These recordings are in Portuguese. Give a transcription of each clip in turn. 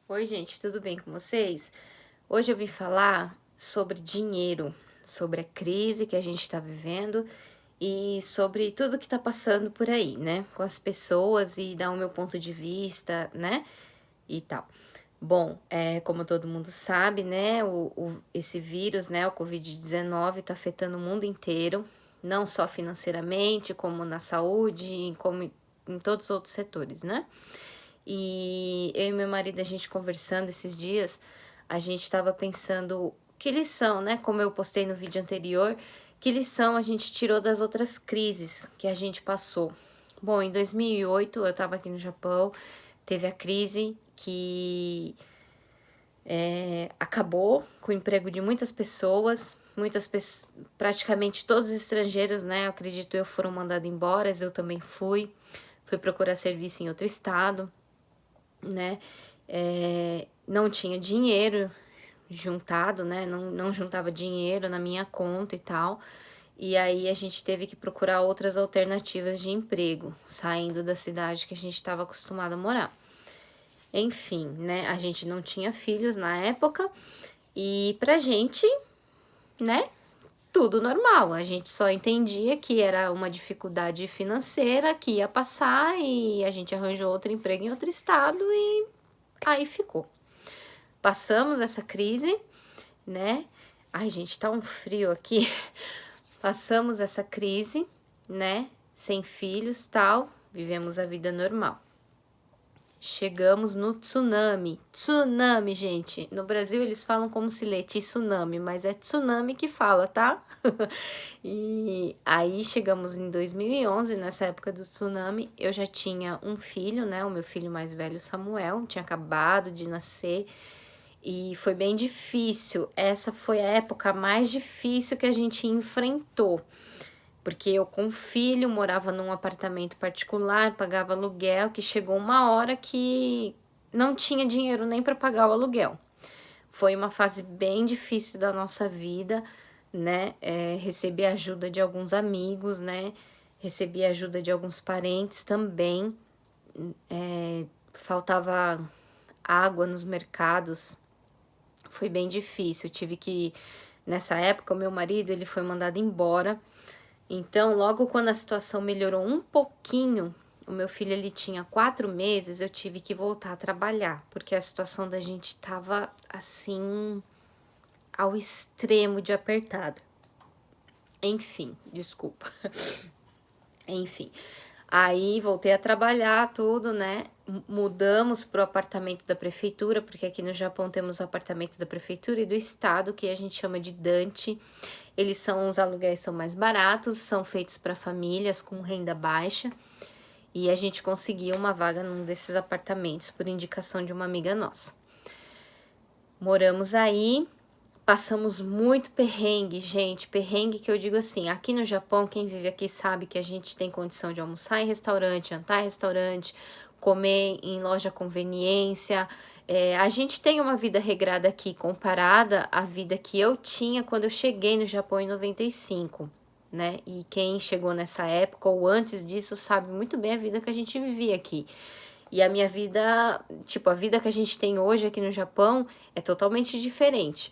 Oi, gente, tudo bem com vocês? Hoje eu vim falar sobre dinheiro, sobre a crise que a gente está vivendo e sobre tudo que está passando por aí, né? Com as pessoas e dar o meu ponto de vista, né? E tal. Bom, como todo mundo sabe, né? Esse vírus, né? O Covid-19 está afetando o mundo inteiro, não só financeiramente, como na saúde, como em todos os outros setores, né? E eu e meu marido, a gente conversando esses dias, a gente estava pensando que lição, né? Como eu postei no vídeo anterior, que lição a gente tirou das outras crises que a gente passou. Bom, em 2008 eu estava aqui no Japão, teve a crise que acabou com o emprego de muitas pessoas, praticamente todos os estrangeiros, né? Acredito eu, foram mandados embora, eu também fui procurar serviço em outro estado, né? Não tinha dinheiro juntado, né? Não juntava dinheiro na minha conta e tal. E aí a gente teve que procurar outras alternativas de emprego, saindo da cidade que a gente estava acostumado a morar. Enfim, né? A gente não tinha filhos na época e pra gente, né? Tudo normal. A gente só entendia que era uma dificuldade financeira que ia passar e a gente arranjou outro emprego em outro estado e aí ficou. Passamos essa crise, né? Ai, gente, tá um frio aqui. Passamos essa crise, né? Sem filhos, tal, vivemos a vida normal. Chegamos no tsunami. Tsunami, gente. No Brasil eles falam como se lê tsunami, mas é tsunami que fala, tá? E aí chegamos em 2011, nessa época do tsunami, eu já tinha um filho, né? O meu filho mais velho, Samuel, tinha acabado de nascer. E foi bem difícil. Essa foi a época mais difícil que a gente enfrentou. Porque eu com filho morava num apartamento particular, pagava aluguel, que chegou uma hora que não tinha dinheiro nem para pagar o aluguel. Foi uma fase bem difícil da nossa vida, né? Recebi ajuda de alguns amigos, né? Recebi ajuda de alguns parentes também. Faltava água nos mercados. Foi bem difícil. Eu tive que, nessa época, o meu marido ele foi mandado embora. Então, logo quando a situação melhorou um pouquinho, o meu filho ele tinha 4 meses, eu tive que voltar a trabalhar, porque a situação da gente tava assim ao extremo de apertada. Enfim, desculpa. Enfim, aí voltei a trabalhar tudo, né? Mudamos pro apartamento da prefeitura, porque aqui no Japão temos apartamento da prefeitura e do estado, que a gente chama de Dante. Os aluguéis são mais baratos, são feitos para famílias com renda baixa. E a gente conseguiu uma vaga num desses apartamentos por indicação de uma amiga nossa. Moramos aí, passamos muito perrengue, gente. Perrengue que eu digo assim, aqui no Japão, quem vive aqui sabe que a gente tem condição de almoçar em restaurante, jantar em restaurante, comer em loja conveniência. A gente tem uma vida regrada aqui comparada à vida que eu tinha quando eu cheguei no Japão em 95, né? E quem chegou nessa época ou antes disso sabe muito bem a vida que a gente vivia aqui. E a minha vida, tipo, a vida que a gente tem hoje aqui no Japão é totalmente diferente.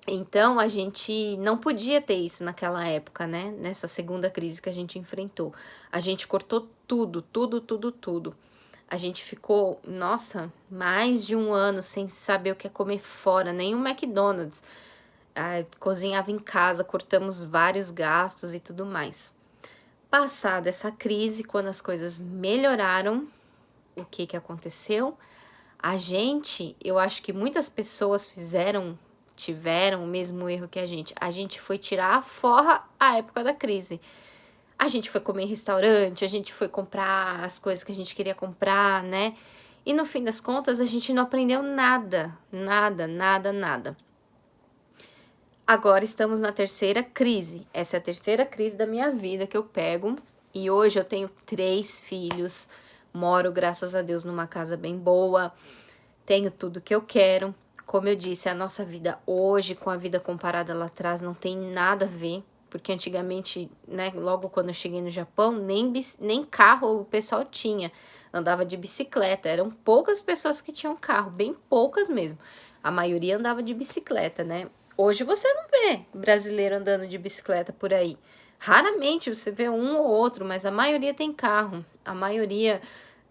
Então, a gente não podia ter isso naquela época, né? Nessa segunda crise que a gente enfrentou. A gente cortou tudo, tudo, tudo, tudo. A gente ficou, nossa, mais de um ano sem saber o que é comer fora, nem um McDonald's. Cozinhava em casa, cortamos vários gastos e tudo mais. Passado essa crise, quando as coisas melhoraram, o que que aconteceu? Eu acho que muitas pessoas tiveram o mesmo erro que a gente. A gente foi tirar a forra à época da crise. A gente foi comer em restaurante, a gente foi comprar as coisas que a gente queria comprar, né? E no fim das contas, a gente não aprendeu nada, nada, nada, nada. Agora estamos na terceira crise. Essa é a terceira crise da minha vida que eu pego. E hoje eu tenho 3 filhos, moro, graças a Deus, numa casa bem boa, tenho tudo que eu quero. Como eu disse, a nossa vida hoje com a vida comparada lá atrás não tem nada a ver, porque antigamente, né, logo quando eu cheguei no Japão, nem carro o pessoal tinha. andava de bicicleta. Eram poucas pessoas que tinham carro, bem poucas mesmo. A maioria andava de bicicleta, né? Hoje você não vê brasileiro andando de bicicleta por aí. Raramente você vê um ou outro, mas a maioria tem carro. A maioria,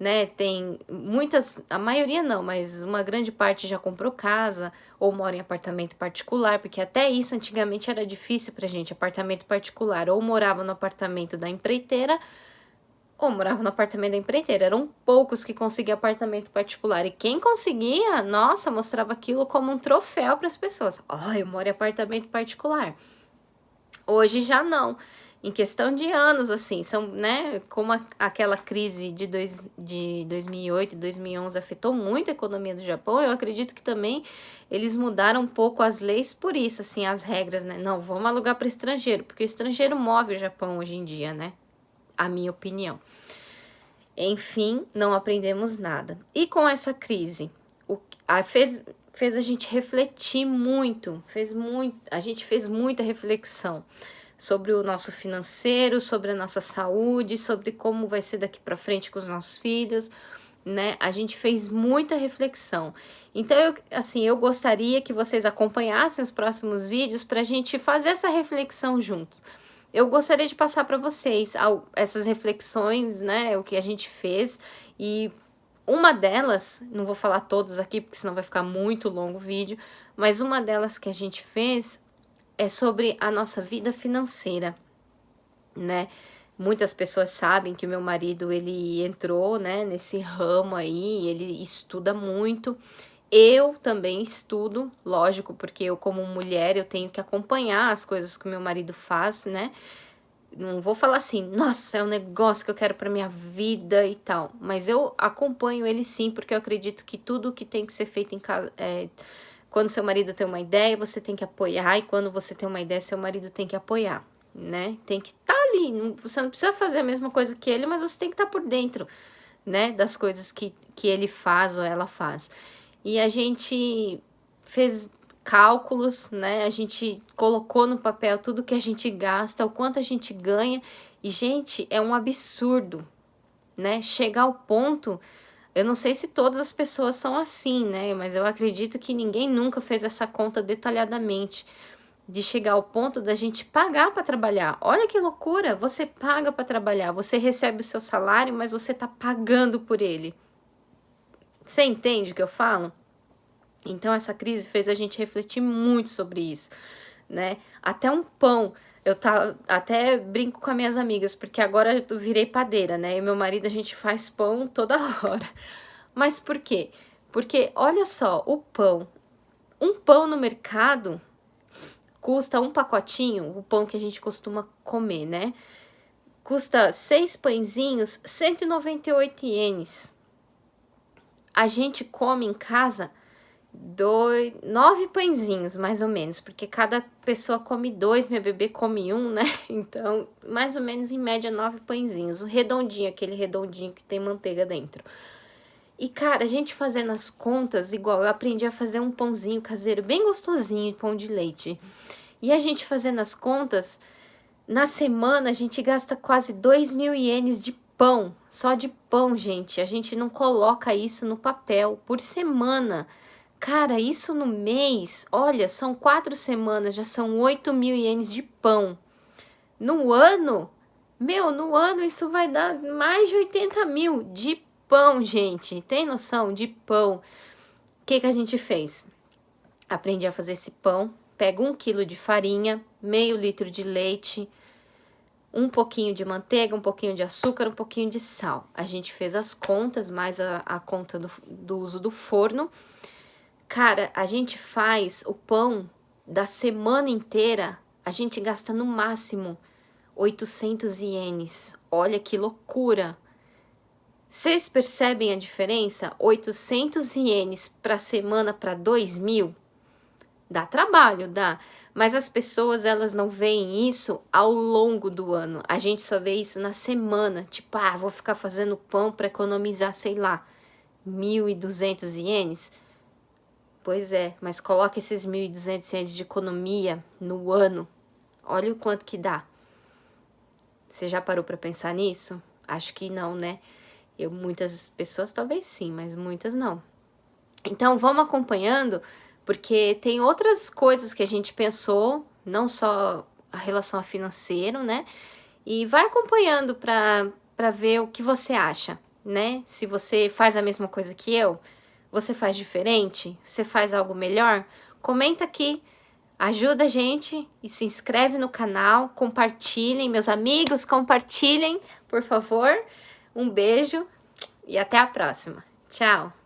né, tem muitas, a maioria não, mas uma grande parte já comprou casa ou mora em apartamento particular, porque até isso antigamente era difícil pra gente, apartamento particular, ou morava no apartamento da empreiteira, ou morava no apartamento da empreiteira. Eram poucos que conseguiam apartamento particular. E quem conseguia, nossa, mostrava aquilo como um troféu para as pessoas. Ó, eu moro em apartamento particular. Hoje já não. Em questão de anos, assim, são, né, como aquela crise de 2008 e 2011 afetou muito a economia do Japão, eu acredito que também eles mudaram um pouco as leis por isso, assim, as regras, né? Não, vamos alugar para estrangeiro, porque o estrangeiro move o Japão hoje em dia, né? A minha opinião. Enfim, não aprendemos nada. E com essa crise, fez a gente refletir muito, a gente fez muita reflexão sobre o nosso financeiro, sobre a nossa saúde, sobre como vai ser daqui para frente com os nossos filhos, né? A gente fez muita reflexão. Então, eu gostaria que vocês acompanhassem os próximos vídeos para a gente fazer essa reflexão juntos. Eu gostaria de passar para vocês essas reflexões, né? O que a gente fez, e uma delas, não vou falar todas aqui, porque senão vai ficar muito longo o vídeo, mas uma delas que a gente fez é sobre a nossa vida financeira, né? Muitas pessoas sabem que o meu marido, ele entrou, né, nesse ramo aí, ele estuda muito. Eu também estudo, lógico, porque eu como mulher, eu tenho que acompanhar as coisas que o meu marido faz, né? Não vou falar assim, nossa, é um negócio que eu quero para minha vida e tal, mas eu acompanho ele sim, porque eu acredito que tudo que tem que ser feito em casa, quando seu marido tem uma ideia, você tem que apoiar, e quando você tem uma ideia, seu marido tem que apoiar, né? Tem que estar ali, você não precisa fazer a mesma coisa que ele, mas você tem que estar por dentro, né, das coisas que ele faz ou ela faz. E a gente fez cálculos, né? A gente colocou no papel tudo que a gente gasta, o quanto a gente ganha. E, gente, é um absurdo, né? Chegar ao ponto, eu não sei se todas as pessoas são assim, né? Mas eu acredito que ninguém nunca fez essa conta detalhadamente, de chegar ao ponto da gente pagar para trabalhar. Olha que loucura! Você paga para trabalhar, você recebe o seu salário, mas você tá pagando por ele. Você entende o que eu falo? Então, essa crise fez a gente refletir muito sobre isso, né? Até um pão, até brinco com as minhas amigas, porque agora eu virei padeira, né? E meu marido, a gente faz pão toda hora. Mas por quê? Porque, olha só, um pão no mercado custa um pacotinho, o pão que a gente costuma comer, né? Custa 6 pãezinhos, 198 ienes. A gente come em casa 9 pãezinhos, mais ou menos, porque cada pessoa come 2, minha bebê come 1, né? Então, mais ou menos, em média, 9 pãezinhos. O redondinho, aquele redondinho que tem manteiga dentro. E, cara, a gente fazendo as contas, igual eu aprendi a fazer um pãozinho caseiro, bem gostosinho, pão de leite. E a gente fazendo as contas, na semana a gente gasta quase 2.000 ienes de pão, só de pão, gente. A gente não coloca isso no papel, por semana. Cara, isso no mês, olha, são 4 semanas, já são 8.000 ienes de pão. No ano, no ano isso vai dar mais de 80 mil de pão, gente. Tem noção de pão? O que a gente fez? Aprendi a fazer esse pão. Pega 1 quilo de farinha, meio litro de leite, um pouquinho de manteiga, um pouquinho de açúcar, um pouquinho de sal. A gente fez as contas, mais a conta do uso do forno. Cara, a gente faz o pão da semana inteira, a gente gasta no máximo 800 ienes. Olha que loucura! Vocês percebem a diferença? 800 ienes para semana para 2.000? Dá trabalho, dá. Mas as pessoas, elas não veem isso ao longo do ano. A gente só vê isso na semana. Tipo, vou ficar fazendo pão para economizar, sei lá, 1.200 ienes. Pois é, mas coloca esses 1.200 ienes de economia no ano. Olha o quanto que dá. Você já parou para pensar nisso? Acho que não, né? Muitas pessoas talvez sim, mas muitas não. Então vamos acompanhando, porque tem outras coisas que a gente pensou, não só a relação a financeiro, né? E vai acompanhando para ver o que você acha, né? Se você faz a mesma coisa que eu, você faz diferente, você faz algo melhor, comenta aqui, ajuda a gente e se inscreve no canal, compartilhem, meus amigos, compartilhem, por favor. Um beijo e até a próxima. Tchau!